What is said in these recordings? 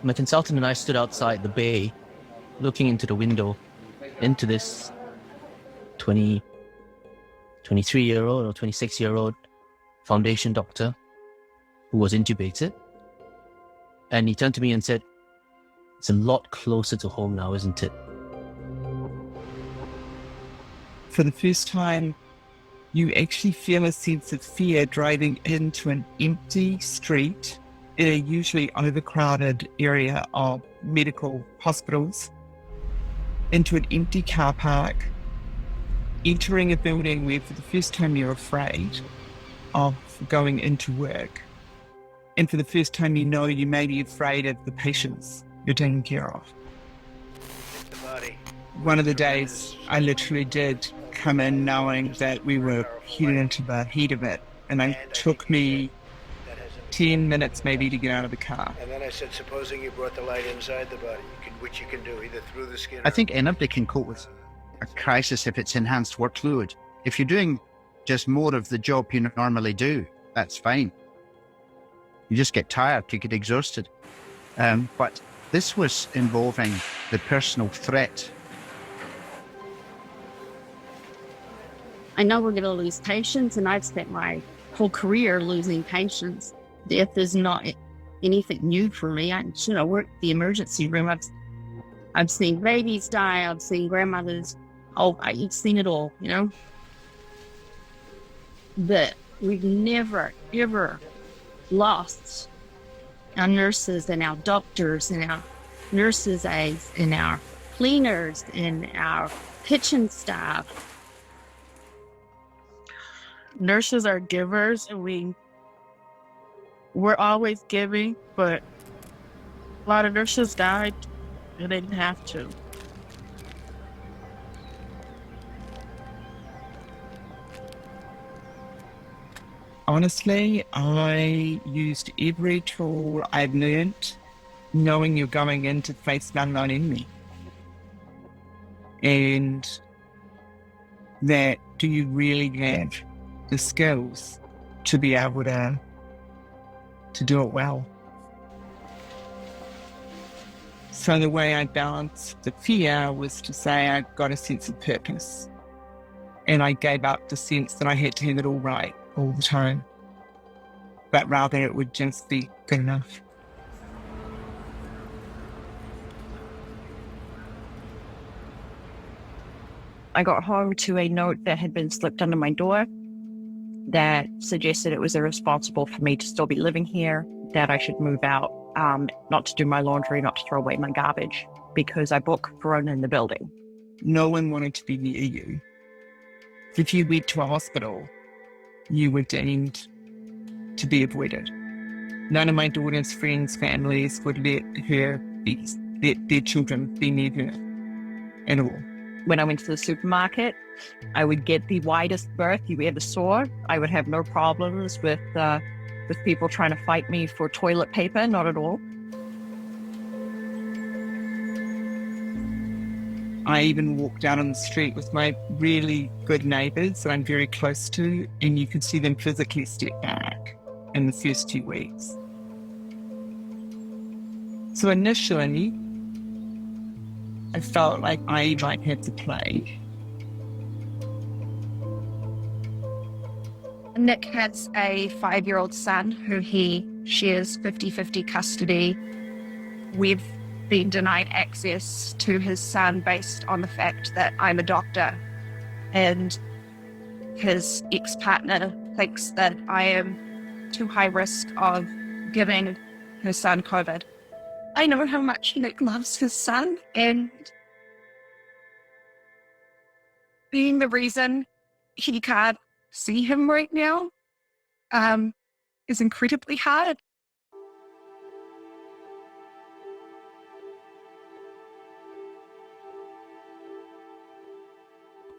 My consultant and I stood outside the bay, looking into the window, into this 23-year-old or 26-year-old foundation doctor who was intubated. And he turned to me and said, "It's a lot closer to home now, isn't it?" For the first time, you actually feel a sense of fear driving into an empty street in a usually overcrowded area of medical hospitals, into an empty car park, entering a building where for the first time you're afraid of going into work. And for the first time you know you may be afraid of the patients you're taking care of. One of the days I literally did come in knowing that we were heading into the heat of it, and it took me 10 minutes maybe to get out of the car. And then I said, supposing you brought the light inside the body, which you can do either through the skin. I think anybody can cope with a crisis if it's enhanced workload. If you're doing just more of the job you normally do, that's fine. You just get tired, you get exhausted. But this was involving the personal threat. I know we're going to lose patients, and I've spent my whole career losing patients. Death is not anything new for me. I work the emergency room. I've seen babies die. I've seen grandmothers. I've seen it all, But we've never, ever lost our nurses and our doctors and our nurses' aides and our cleaners and our kitchen staff. Nurses are givers, and we're always giving, but a lot of nurses died and they didn't have to. Honestly, I used every tool I've learned, knowing you're going in to face an unknown enemy. And that, do you really have the skills to be able to do it well? So the way I balanced the fear was to say I got a sense of purpose. And I gave up the sense that I had to have it all right all the time, but rather it would just be good enough. I got home to a note that had been slipped under my door that suggested it was irresponsible for me to still be living here, that I should move out, not to do my laundry, not to throw away my garbage, because I book Corona in the building. No one wanted to be near you. If you went to a hospital, you were deemed to be avoided. None of my daughter's friends, families would let their children be near her at all. When I went to the supermarket, I would get the widest berth you ever saw. I would have no problems with people trying to fight me for toilet paper, not at all. I even walked out on the street with my really good neighbours that I'm very close to, and you could see them physically step back in the first 2 weeks. So initially, I felt like I might have the plague. Nick has a 5-year-old son who he shares 50-50 custody. We've been denied access to his son based on the fact that I'm a doctor, and his ex-partner thinks that I am too high risk of giving her son COVID. I know how much Nick loves his son, and being the reason he can't see him right now is incredibly hard.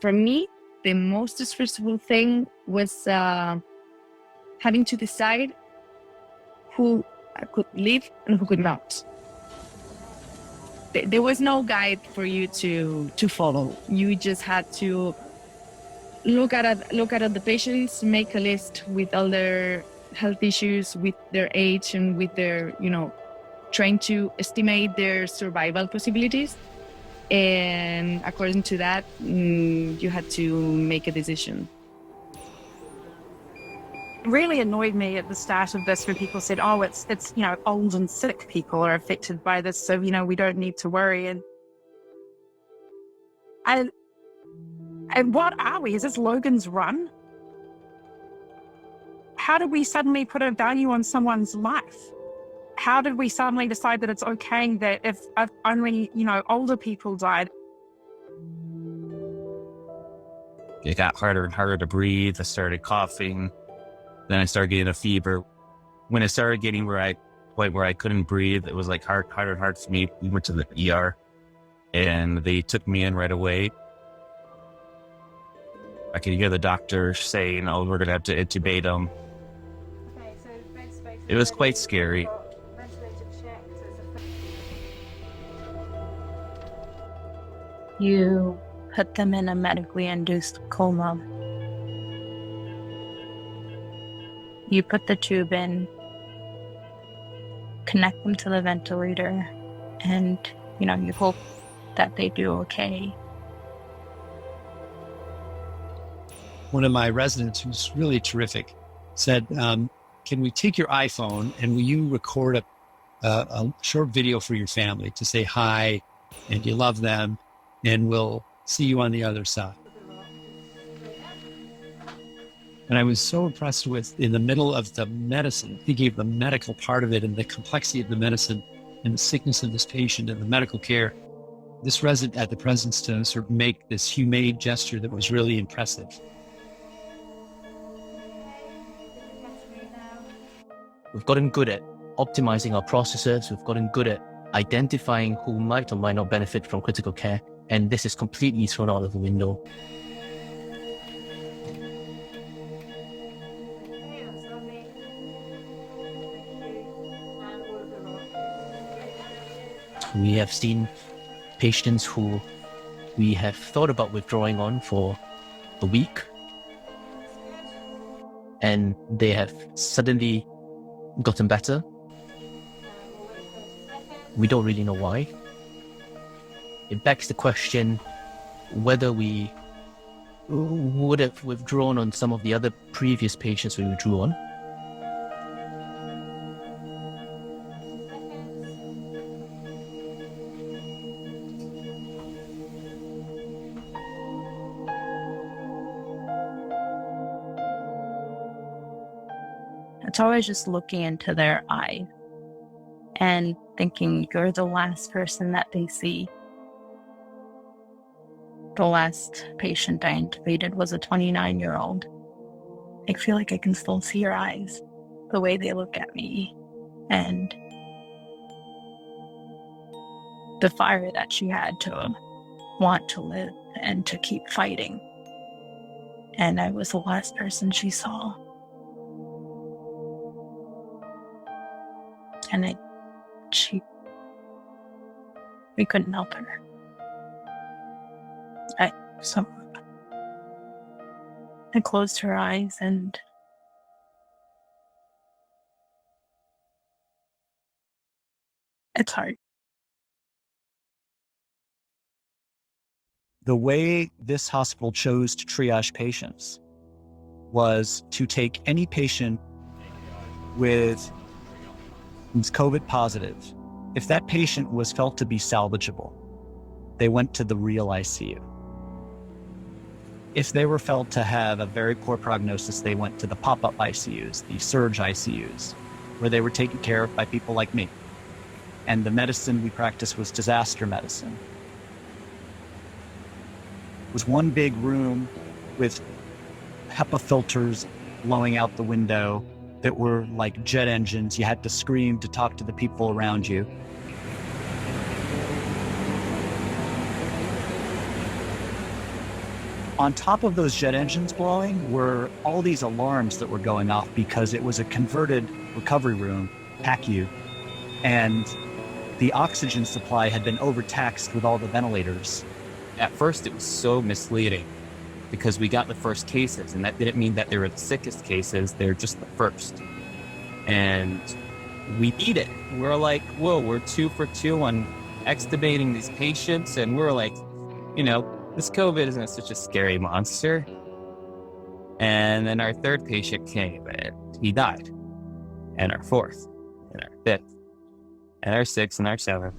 For me, the most stressful thing was having to decide who could live and who could not. There was no guide for you to follow. You just had to look at the patients, make a list with all their health issues, with their age and with their, trying to estimate their survival possibilities. And according to that, you had to make a decision. It really annoyed me at the start of this when people said, oh, it's old and sick people are affected by this, so, we don't need to worry. And what are we? Is this Logan's Run? How did we suddenly put a value on someone's life? How did we suddenly decide that it's okay that if only, older people died? It got harder and harder to breathe. I started coughing. Then I started getting a fever. When it started getting where I couldn't breathe, it was like harder and hard for me. We went to the ER and they took me in right away. I could hear the doctor saying, oh, we're going to have to intubate him. It was quite scary. You put them in a medically induced coma. You put the tube in, connect them to the ventilator, and, you hope that they do okay. One of my residents, who's really terrific, said, can we take your iPhone and will you record a short video for your family to say hi and you love them, and we'll see you on the other side. And I was so impressed with, in the middle of the medicine, thinking of the medical part of it and the complexity of the medicine and the sickness of this patient and the medical care, this resident had the presence to sort of make this humane gesture that was really impressive. We've gotten good at optimizing our processes. We've gotten good at identifying who might or might not benefit from critical care. And this is completely thrown out of the window. We have seen patients who we have thought about withdrawing on for a week, and they have suddenly gotten better. We don't really know why. It begs the question whether we would have withdrawn on some of the other previous patients we withdrew on. It's always just looking into their eye and thinking you're the last person that they see. The last patient I intubated was a 29-year-old. I feel like I can still see her eyes, the way they look at me, and the fire that she had to want to live and to keep fighting. And I was the last person she saw. And we couldn't help her. I closed her eyes and it's hard. The way this hospital chose to triage patients was to take any patient who's COVID positive. If that patient was felt to be salvageable, they went to the real ICU. If they were felt to have a very poor prognosis, they went to the pop-up ICUs, the surge ICUs, where they were taken care of by people like me. And the medicine we practiced was disaster medicine. It was one big room with HEPA filters blowing out the window that were like jet engines. You had to scream to talk to the people around you. On top of those jet engines blowing were all these alarms that were going off because it was a converted recovery room, PACU, and the oxygen supply had been overtaxed with all the ventilators. At first, it was so misleading because we got the first cases, and that didn't mean that they were the sickest cases. They're just the first. And we need it. we're like, whoa, we're 2 for 2 on extubating these patients. And we're like, this COVID isn't such a scary monster. And then our 3rd patient came and he died. And our 4th, and our 5th, and our 6th, and our 7th.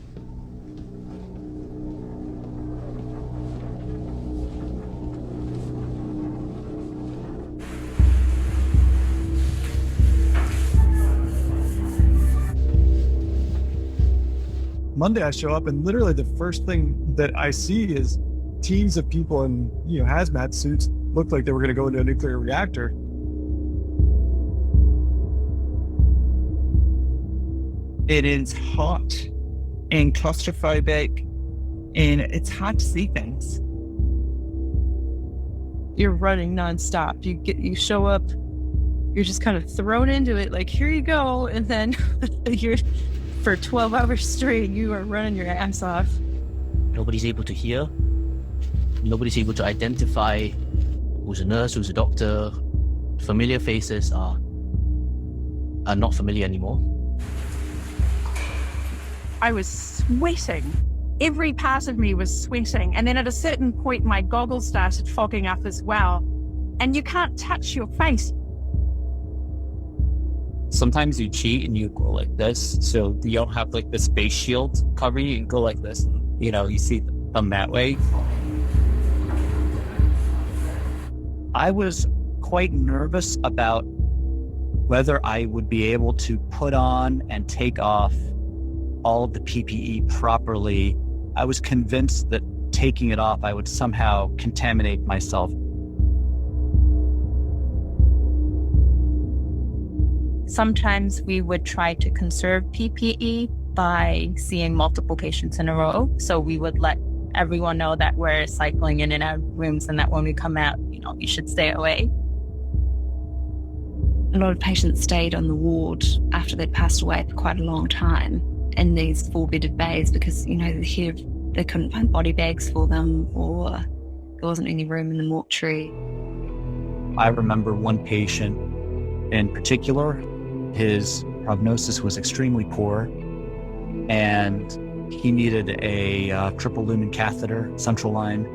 Monday I show up and literally the first thing that I see is teams of people in hazmat suits looked like they were going to go into a nuclear reactor. It is hot and claustrophobic, and it's hard to see things. You're running nonstop. You show up, you're just kind of thrown into it, like, here you go. And then you're, for 12 hours straight, you are running your ass off. Nobody's able to hear. Nobody's able to identify who's a nurse, who's a doctor. Familiar faces are not familiar anymore. I was sweating. Every part of me was sweating. And then at a certain point, my goggles started fogging up as well. And you can't touch your face. Sometimes you cheat and you go like this. So you don't have like this face shield cover you. You go like this. And, you see them that way. I was quite nervous about whether I would be able to put on and take off all of the PPE properly. I was convinced that taking it off, I would somehow contaminate myself. Sometimes we would try to conserve PPE by seeing multiple patients in a row. So we would let everyone know that we're cycling in and out of rooms and that when we come out, you should stay away. A lot of patients stayed on the ward after they'd passed away for quite a long time in these 4-bedded bays because, they couldn't find body bags for them or there wasn't any room in the mortuary. I remember one patient in particular, his prognosis was extremely poor and he needed a triple lumen catheter, central line,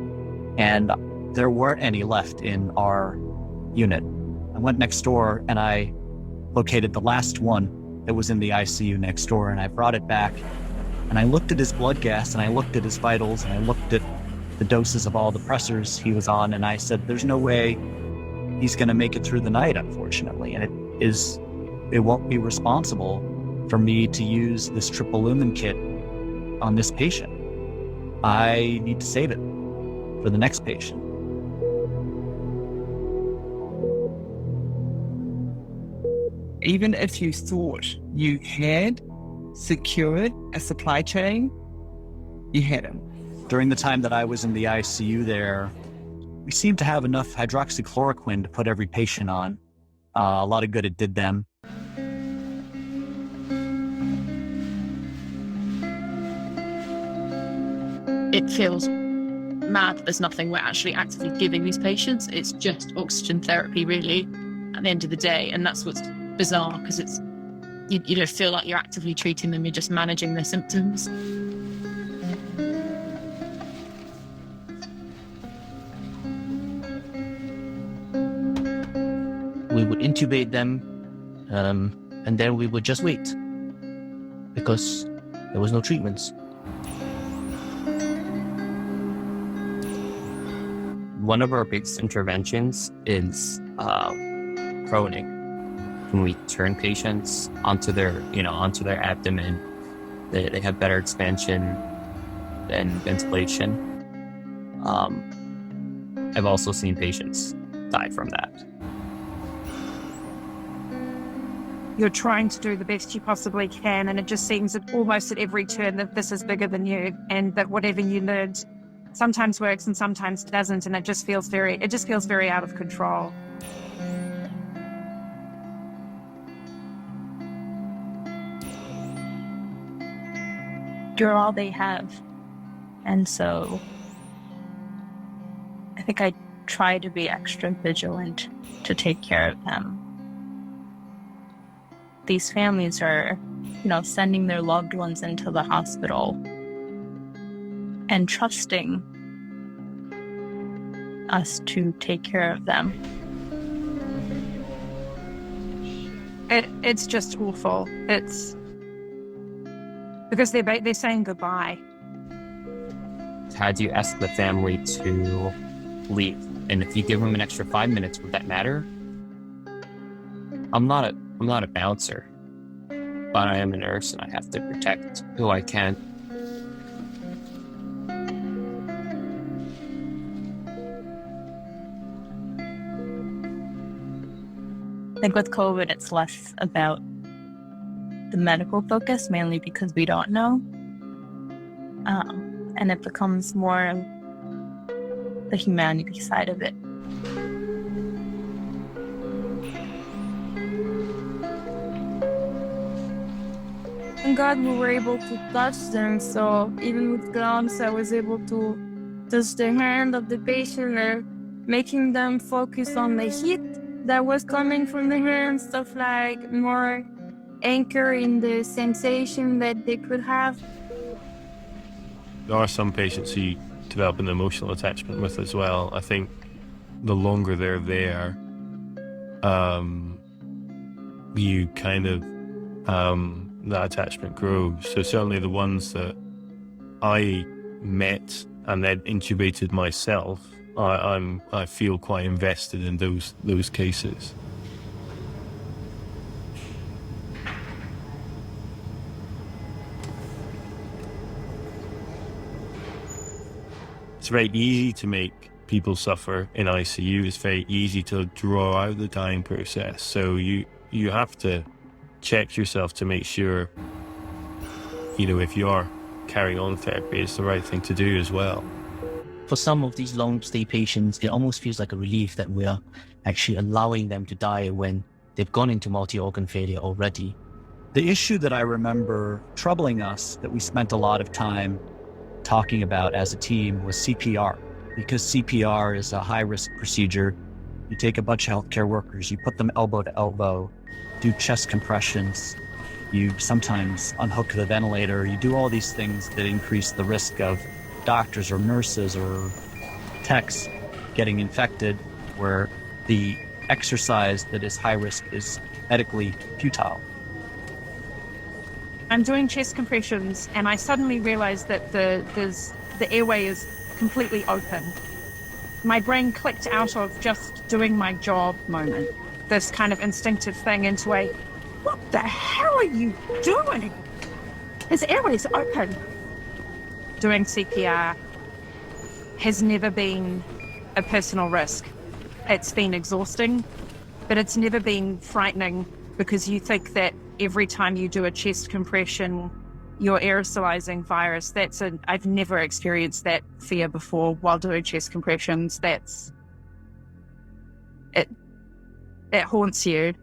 and there weren't any left in our unit. I went next door and I located the last one that was in the ICU next door, and I brought it back and I looked at his blood gas and I looked at his vitals and I looked at the doses of all the pressors he was on, and I said, there's no way he's going to make it through the night, unfortunately. And it won't be responsible for me to use this triple lumen kit on this patient. I need to save it for the next patient. Even if you thought you had secured a supply chain, you hadn't. During the time that I was in the ICU there, we seemed to have enough hydroxychloroquine to put every patient on. A lot of good it did them. It feels mad that there's nothing we're actually actively giving these patients. It's just oxygen therapy, really, at the end of the day. And that's what's bizarre, because it's you don't feel like you're actively treating them, you're just managing their symptoms. We would intubate them, and then we would just wait because there was no treatments. One of our biggest interventions is proning. When we turn patients onto their abdomen, they have better expansion and ventilation. I've also seen patients die from that. You're trying to do the best you possibly can, and it just seems that almost at every turn that this is bigger than you, and that whatever you learned sometimes works and sometimes doesn't, and it just feels very out of control. You're all they have. And so I think I try to be extra vigilant to take care of them. These families are sending their loved ones into the hospital and trusting us to take care of them. It's just awful. It's because they're saying goodbye. How do you ask the family to leave? And if you give them an extra 5 minutes, would that matter? I'm not a bouncer, but I am a nurse and I have to protect who I can. I think with COVID, it's less about the medical focus, mainly because we don't know. And it becomes more of the humanity side of it. Thank God we were able to touch them, so even with gloves, I was able to touch the hand of the patient, making them focus on the heat that was coming from the hand, stuff like more anchor in the sensation that they could have. There are some patients who develop an emotional attachment with as well. I think the longer they're there, you kind of, that attachment grows. So certainly the ones that I met and then intubated myself, I feel quite invested in those cases. It's very easy to make people suffer in ICU. It's very easy to draw out the dying process. So you have to check yourself to make sure, if you are carrying on therapy, it's the right thing to do as well. For some of these long-stay patients, it almost feels like a relief that we are actually allowing them to die when they've gone into multi-organ failure already. The issue that I remember troubling us, that we spent a lot of time talking about as a team, was CPR. Because CPR is a high-risk procedure. You take a bunch of healthcare workers, you put them elbow to elbow, do chest compressions, you sometimes unhook the ventilator, you do all these things that increase the risk of doctors or nurses or techs getting infected, where the exercise that is high risk is medically futile. I'm doing chest compressions and I suddenly realized that the airway is completely open. My brain clicked out of just doing my job moment, this kind of instinctive thing, into a, what the hell are you doing? His airway is open. Doing CPR has never been a personal risk. It's been exhausting, but it's never been frightening, because you think that every time you do a chest compression, you're aerosolizing virus. I've never experienced that fear before while doing chest compressions. It haunts you.